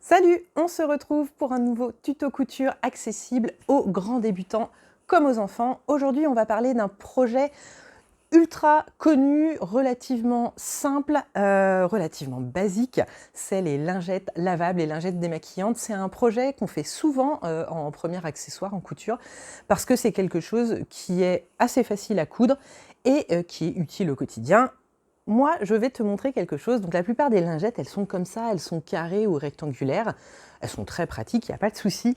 Salut, on se retrouve pour un nouveau tuto couture accessible aux grands débutants comme aux enfants. Aujourd'hui, on va parler d'un projet ultra connu, relativement simple, relativement basique. C'est les lingettes lavables, les lingettes démaquillantes. C'est un projet qu'on fait souvent en premier accessoire en couture parce que c'est quelque chose qui est assez facile à coudre et qui est utile au quotidien. Moi, je vais te montrer quelque chose. Donc, la plupart des lingettes, elles sont comme ça, elles sont carrées ou rectangulaires. Elles sont très pratiques, il n'y a pas de souci.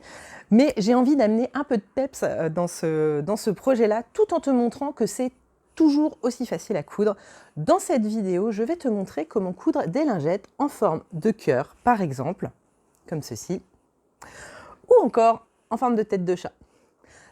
Mais j'ai envie d'amener un peu de peps dans ce projet-là, tout en te montrant que c'est toujours aussi facile à coudre. Dans cette vidéo, je vais te montrer comment coudre des lingettes en forme de cœur, par exemple, comme ceci, ou encore en forme de tête de chat.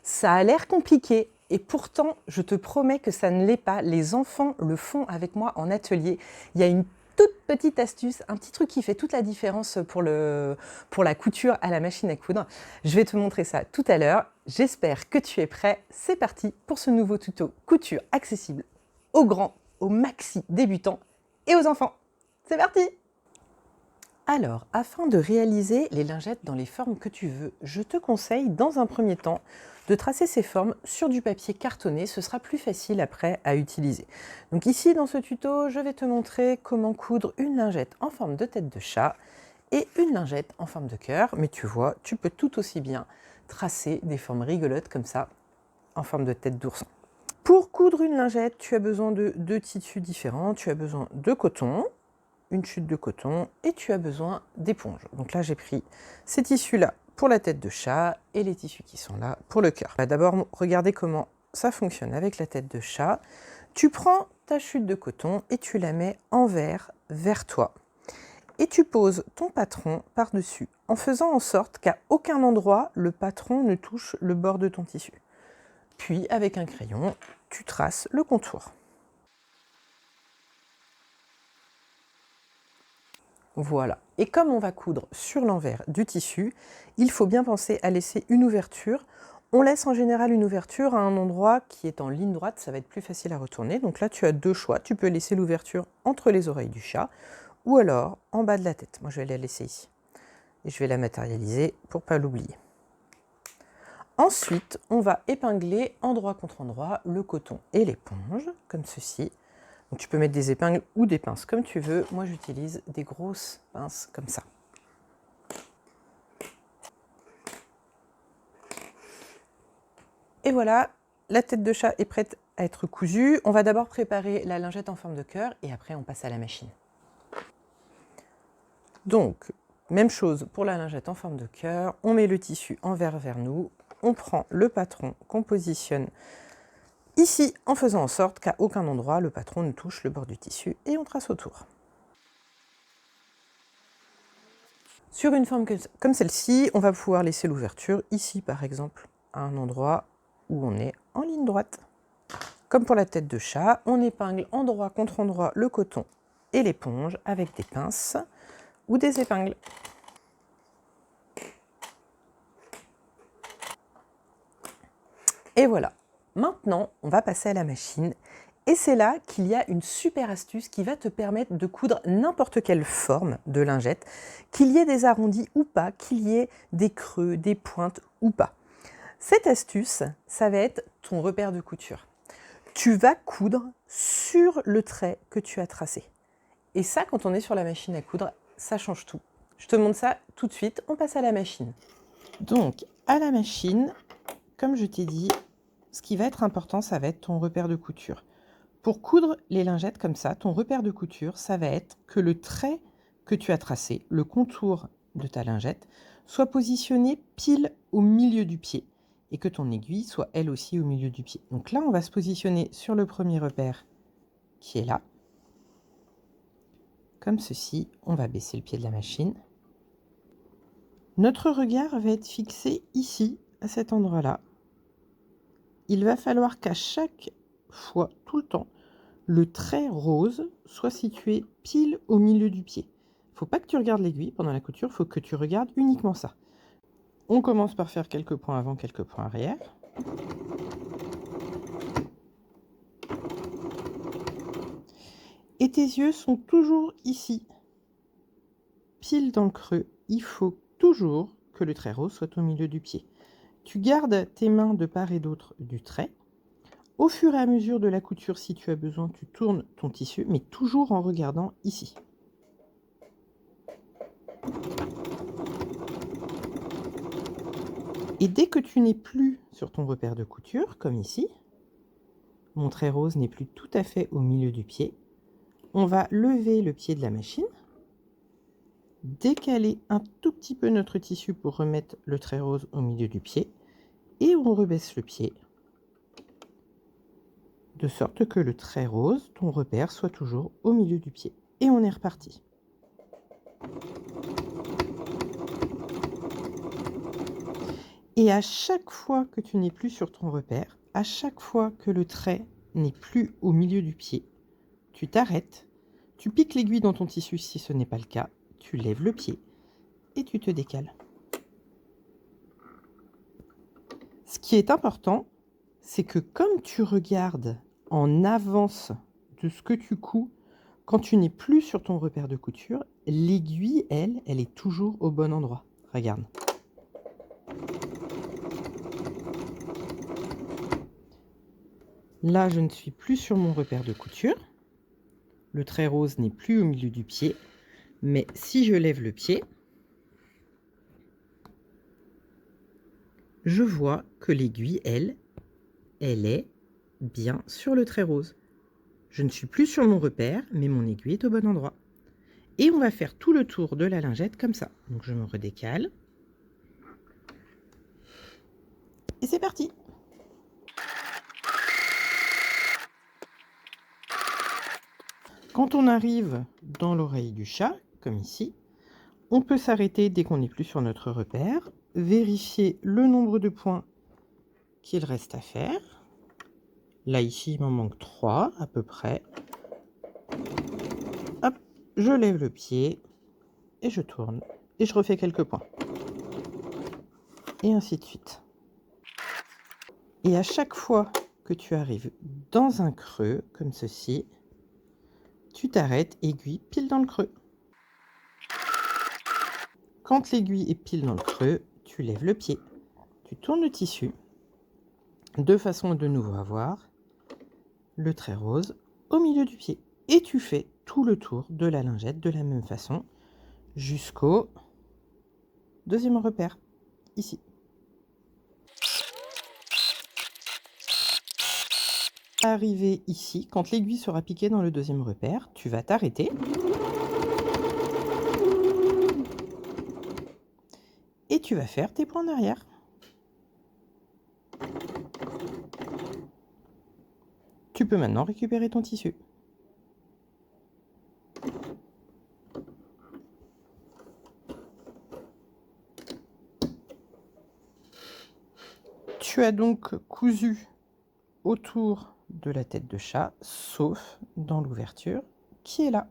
Ça a l'air compliqué et pourtant, je te promets que ça ne l'est pas. Les enfants le font avec moi en atelier. Il y a une toute petite astuce, un petit truc qui fait toute la différence pour la couture à la machine à coudre. Je vais te montrer ça tout à l'heure. J'espère que tu es prêt. C'est parti pour ce nouveau tuto couture accessible aux grands, aux maxi débutants et aux enfants. C'est parti! Alors, afin de réaliser les lingettes dans les formes que tu veux, je te conseille dans un premier temps de tracer ces formes sur du papier cartonné. Ce sera plus facile après à utiliser. Donc ici, dans ce tuto, je vais te montrer comment coudre une lingette en forme de tête de chat et une lingette en forme de cœur. Mais tu vois, tu peux tout aussi bien tracer des formes rigolotes comme ça, en forme de tête d'ourson. Pour coudre une lingette, tu as besoin de deux tissus différents. Tu as besoin de coton, une chute de coton et tu as besoin d'éponge. Donc là, j'ai pris ces tissus-là pour la tête de chat et les tissus qui sont là pour le cœur. D'abord, regardez comment ça fonctionne avec la tête de chat. Tu prends ta chute de coton et tu la mets envers vers toi. Et tu poses ton patron par-dessus en faisant en sorte qu'à aucun endroit, le patron ne touche le bord de ton tissu. Puis, avec un crayon, tu traces le contour. Voilà. Et comme on va coudre sur l'envers du tissu, il faut bien penser à laisser une ouverture. On laisse en général une ouverture à un endroit qui est en ligne droite, ça va être plus facile à retourner. Donc là, tu as deux choix. Tu peux laisser l'ouverture entre les oreilles du chat ou alors en bas de la tête. Moi, je vais la laisser ici. Et je vais la matérialiser pour ne pas l'oublier. Ensuite, on va épingler endroit contre endroit le coton et l'éponge, comme ceci. Donc tu peux mettre des épingles ou des pinces comme tu veux. Moi, j'utilise des grosses pinces comme ça. Et voilà, la tête de chat est prête à être cousue. On va d'abord préparer la lingette en forme de cœur et après on passe à la machine. Donc, même chose pour la lingette en forme de cœur. On met le tissu envers vers nous. On prend le patron qu'on positionne ici, en faisant en sorte qu'à aucun endroit, le patron ne touche le bord du tissu et on trace autour. Sur une forme comme celle-ci, on va pouvoir laisser l'ouverture ici, par exemple, à un endroit où on est en ligne droite. Comme pour la tête de chat, on épingle endroit contre endroit le coton et l'éponge avec des pinces ou des épingles. Et voilà. Maintenant, on va passer à la machine. Et c'est là qu'il y a une super astuce qui va te permettre de coudre n'importe quelle forme de lingette, qu'il y ait des arrondis ou pas, qu'il y ait des creux, des pointes ou pas. Cette astuce, ça va être ton repère de couture. Tu vas coudre sur le trait que tu as tracé. Et ça, quand on est sur la machine à coudre, ça change tout. Je te montre ça tout de suite, on passe à la machine. Donc, à la machine, comme je t'ai dit, ce qui va être important, ça va être ton repère de couture. Pour coudre les lingettes comme ça, ton repère de couture, ça va être que le trait que tu as tracé, le contour de ta lingette, soit positionné pile au milieu du pied et que ton aiguille soit elle aussi au milieu du pied. Donc là, on va se positionner sur le premier repère qui est là. Comme ceci, on va baisser le pied de la machine. Notre regard va être fixé ici, à cet endroit-là. Il va falloir qu'à chaque fois, tout le temps, le trait rose soit situé pile au milieu du pied. Il ne faut pas que tu regardes l'aiguille pendant la couture, il faut que tu regardes uniquement ça. On commence par faire quelques points avant, quelques points arrière. Et tes yeux sont toujours ici, pile dans le creux. Il faut toujours que le trait rose soit au milieu du pied. Tu gardes tes mains de part et d'autre du trait. Au fur et à mesure de la couture, si tu as besoin, tu tournes ton tissu, mais toujours en regardant ici. Et dès que tu n'es plus sur ton repère de couture, comme ici, mon trait rose n'est plus tout à fait au milieu du pied, on va lever le pied de la machine, décaler un tout petit peu notre tissu pour remettre le trait rose au milieu du pied, et on rebaisse le pied, de sorte que le trait rose, ton repère, soit toujours au milieu du pied. Et on est reparti. Et à chaque fois que tu n'es plus sur ton repère, à chaque fois que le trait n'est plus au milieu du pied, tu t'arrêtes, tu piques l'aiguille dans ton tissu si ce n'est pas le cas, tu lèves le pied et tu te décales. Ce qui est important, c'est que comme tu regardes en avance de ce que tu couds, quand tu n'es plus sur ton repère de couture, l'aiguille, elle est toujours au bon endroit. Regarde. Là, je ne suis plus sur mon repère de couture. Le trait rose n'est plus au milieu du pied. Mais si je lève le pied, je vois que l'aiguille, elle est bien sur le trait rose. Je ne suis plus sur mon repère, mais mon aiguille est au bon endroit. Et on va faire tout le tour de la lingette comme ça. Donc je me redécale. Et c'est parti! Quand on arrive dans l'oreille du chat, comme ici, on peut s'arrêter dès qu'on n'est plus sur notre repère, vérifier le nombre de points qu'il reste à faire. Là, ici, il m'en manque 3 à peu près. Hop, je lève le pied et je tourne et je refais quelques points. Et ainsi de suite. Et à chaque fois que tu arrives dans un creux, comme ceci, tu t'arrêtes, aiguille pile dans le creux. Quand l'aiguille est pile dans le creux, tu lèves le pied, tu tournes le tissu, de façon à de nouveau avoir le trait rose au milieu du pied. Et tu fais tout le tour de la lingette de la même façon jusqu'au deuxième repère, ici. Arrivé ici, quand l'aiguille sera piquée dans le deuxième repère, tu vas t'arrêter. Et tu vas faire tes points d'arrière. Tu peux maintenant récupérer ton tissu. Tu as donc cousu autour de la tête de chat, sauf dans l'ouverture qui est là.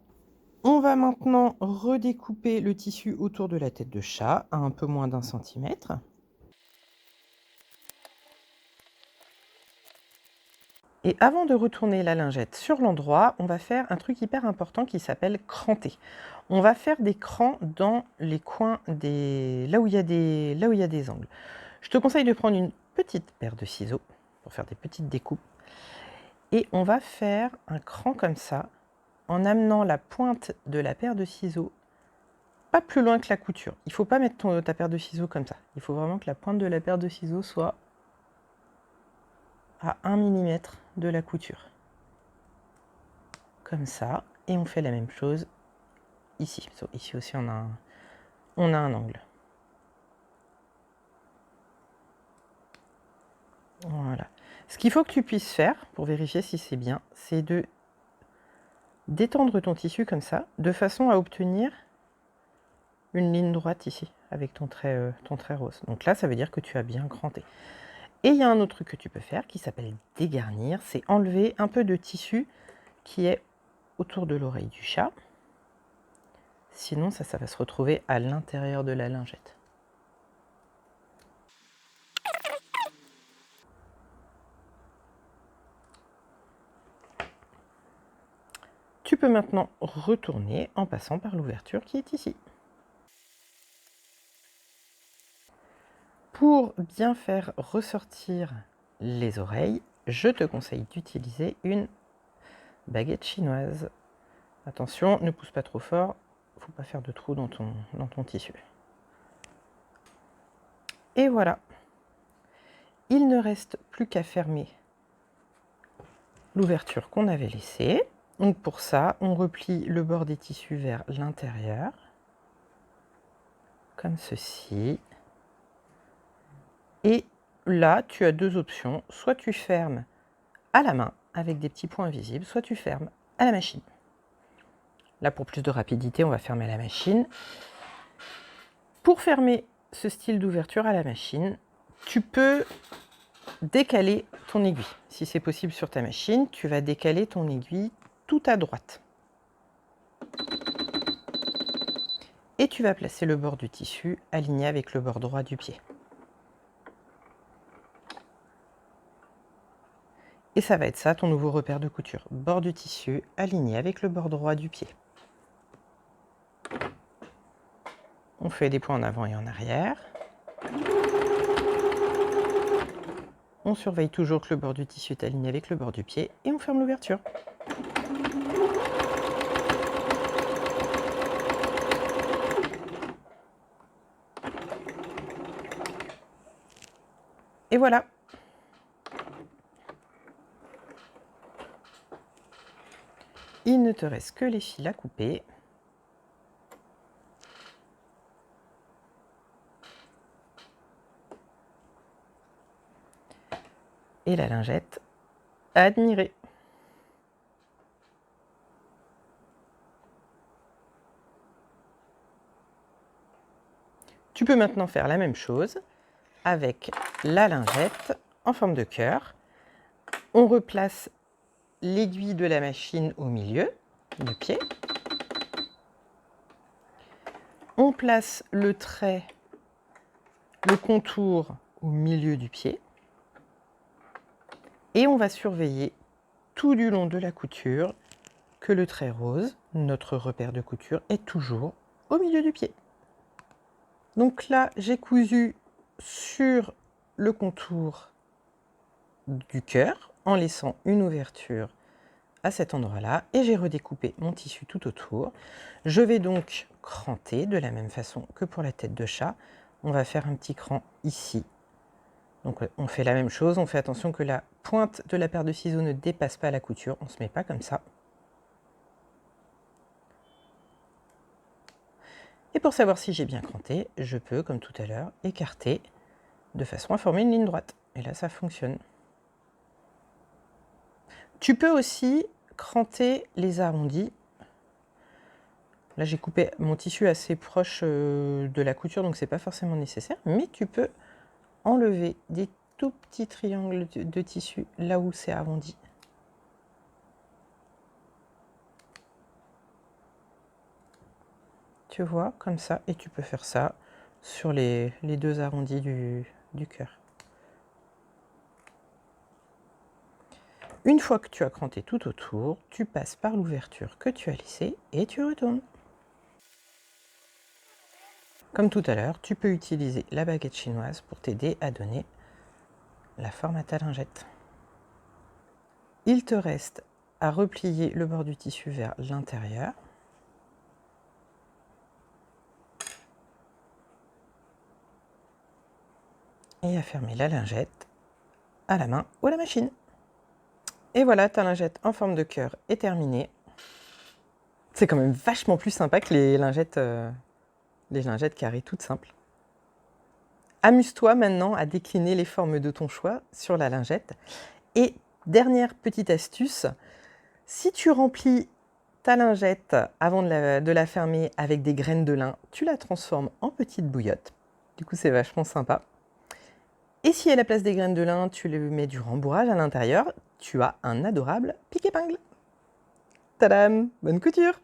On va maintenant redécouper le tissu autour de la tête de chat à un peu moins d'1 centimètre. Et avant de retourner la lingette sur l'endroit, on va faire un truc hyper important qui s'appelle cranter. On va faire des crans dans les coins là où il y a des angles. Je te conseille de prendre une petite paire de ciseaux pour faire des petites découpes. Et on va faire un cran comme ça, en amenant la pointe de la paire de ciseaux pas plus loin que la couture. Il ne faut pas mettre ta paire de ciseaux comme ça. Il faut vraiment que la pointe de la paire de ciseaux soit à 1 mm de la couture. Comme ça. Et on fait la même chose ici. Ici aussi, on a un angle. Voilà. Ce qu'il faut que tu puisses faire, pour vérifier si c'est bien, c'est de d'étendre ton tissu comme ça, de façon à obtenir une ligne droite ici, avec ton trait rose. Donc là, ça veut dire que tu as bien cranté. Et il y a un autre truc que tu peux faire qui s'appelle dégarnir, c'est enlever un peu de tissu qui est autour de l'oreille du chat. Sinon, ça va se retrouver à l'intérieur de la lingette. Tu peux maintenant retourner en passant par l'ouverture qui est ici. Pour bien faire ressortir les oreilles, je te conseille d'utiliser une baguette chinoise. Attention, ne pousse pas trop fort, il ne faut pas faire de trou dans ton tissu. Et voilà. Il ne reste plus qu'à fermer l'ouverture qu'on avait laissée. Donc pour ça, on replie le bord des tissus vers l'intérieur, comme ceci. Et là, tu as deux options. Soit tu fermes à la main avec des petits points visibles, soit tu fermes à la machine. Là, pour plus de rapidité, on va fermer à la machine. Pour fermer ce style d'ouverture à la machine, tu peux décaler ton aiguille. Si c'est possible sur ta machine, tu vas décaler ton aiguille tout à droite. Et tu vas placer le bord du tissu aligné avec le bord droit du pied. Et ça va être ça, ton nouveau repère de couture. Bord du tissu aligné avec le bord droit du pied. On fait des points en avant et en arrière. On surveille toujours que le bord du tissu est aligné avec le bord du pied et on ferme l'ouverture. Et voilà. Il ne te reste que les fils à couper. Et la lingette à admirer. Tu peux maintenant faire la même chose avec la lingette en forme de cœur. On replace l'aiguille de la machine au milieu du pied. On place le trait, le contour au milieu du pied. Et on va surveiller tout du long de la couture que le trait rose, notre repère de couture, est toujours au milieu du pied. Donc là, j'ai cousu sur le contour du cœur en laissant une ouverture à cet endroit-là et j'ai redécoupé mon tissu tout autour. Je vais donc cranter de la même façon que pour la tête de chat. On va faire un petit cran ici. Donc on fait la même chose, on fait attention que la pointe de la paire de ciseaux ne dépasse pas la couture, on ne se met pas comme ça. Et pour savoir si j'ai bien cranté, je peux, comme tout à l'heure, écarter de façon à former une ligne droite. Et là, ça fonctionne. Tu peux aussi cranter les arrondis. Là, j'ai coupé mon tissu assez proche de la couture, donc ce n'est pas forcément nécessaire. Mais tu peux enlever des tout petits triangles de tissu là où c'est arrondi. Tu vois, comme ça, et tu peux faire ça sur les deux arrondis du cœur. Une fois que tu as cranté tout autour, tu passes par l'ouverture que tu as laissée et tu retournes. Comme tout à l'heure, tu peux utiliser la baguette chinoise pour t'aider à donner la forme à ta lingette. Il te reste à replier le bord du tissu vers l'intérieur. Et à fermer la lingette à la main ou à la machine. Et voilà, ta lingette en forme de cœur est terminée. C'est quand même vachement plus sympa que les lingettes carrées toutes simples. Amuse-toi maintenant à décliner les formes de ton choix sur la lingette. Et dernière petite astuce, si tu remplis ta lingette avant de la fermer avec des graines de lin, tu la transformes en petite bouillotte. Du coup, c'est vachement sympa. Et si à la place des graines de lin, tu les mets du rembourrage à l'intérieur, tu as un adorable pique-épingle. Tadam! Bonne couture!